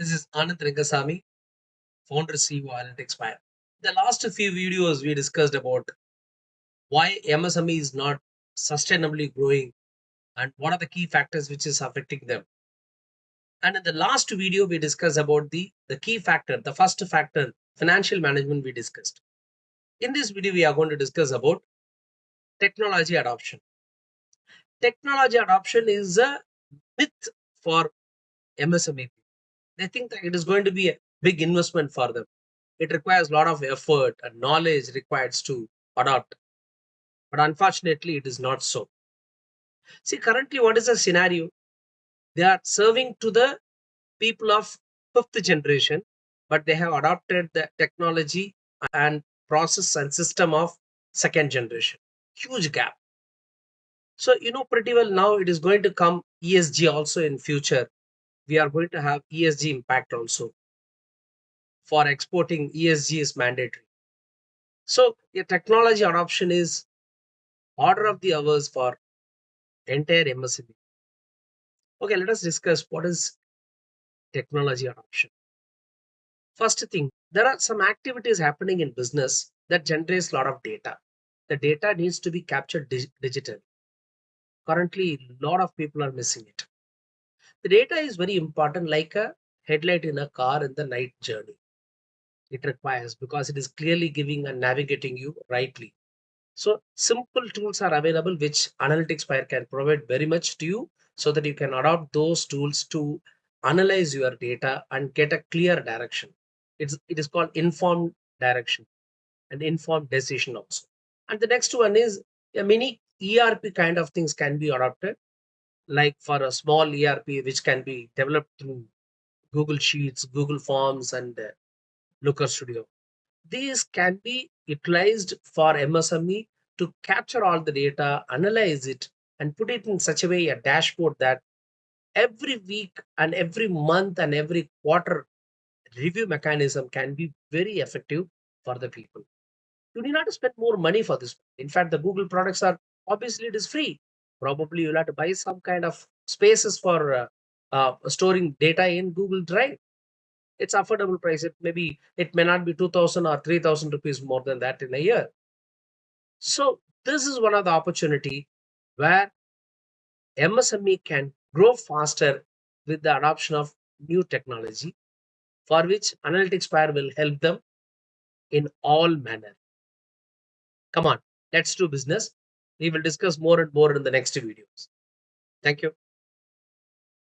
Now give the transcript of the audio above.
This is Anand Rangasamy, founder CEO Analytics Fire. The last few videos we discussed about why MSME is not sustainably growing and what are the key factors which is affecting them. And in the last video we discussed about the key factor, the first factor, financial management we discussed. In this video we are going to discuss about technology adoption. Technology adoption is a myth for MSME. They think that it is going to be a big investment for them. It requires a lot of effort and knowledge required to adopt. But unfortunately, it is not so. See, currently, what is the scenario? They are serving to the people of fifth generation, but they have adopted the technology and process and system of second generation. Huge gap. So, you know pretty well now it is going to come ESG also in future. We are going to have ESG impact also. For exporting, ESG is mandatory. So, the technology adoption is order of the hours for entire MSME. Okay, let us discuss what is technology adoption. First thing, there are some activities happening in business that generates a lot of data. The data needs to be captured digitally. Currently, a lot of people are missing it. The data is very important, like a headlight in a car in the night journey. It requires because it is clearly giving and navigating you rightly. So simple tools are available which Analytics Fire can provide very much to you so that you can adopt those tools to analyze your data and get a clear direction. It is called informed direction and informed decision also. And the next one is a mini ERP kind of things can be adopted, like for a small ERP which can be developed through Google Sheets, Google Forms, and Looker Studio. These can be utilized for MSME to capture all the data, analyze it, and put it in such a way a dashboard that every week and every month and every quarter review mechanism can be very effective for the people. You need not to spend more money for this. In fact, the Google products are obviously it is free. Probably you'll have to buy some kind of spaces for storing data in Google Drive. It's affordable price. It may not be 2,000 or 3,000 rupees more than that in a year. So this is one of the opportunity where MSME can grow faster with the adoption of new technology, for which Analytics Fire will help them in all manner. Come on, let's do business. We will discuss more and more in the next videos. Thank you.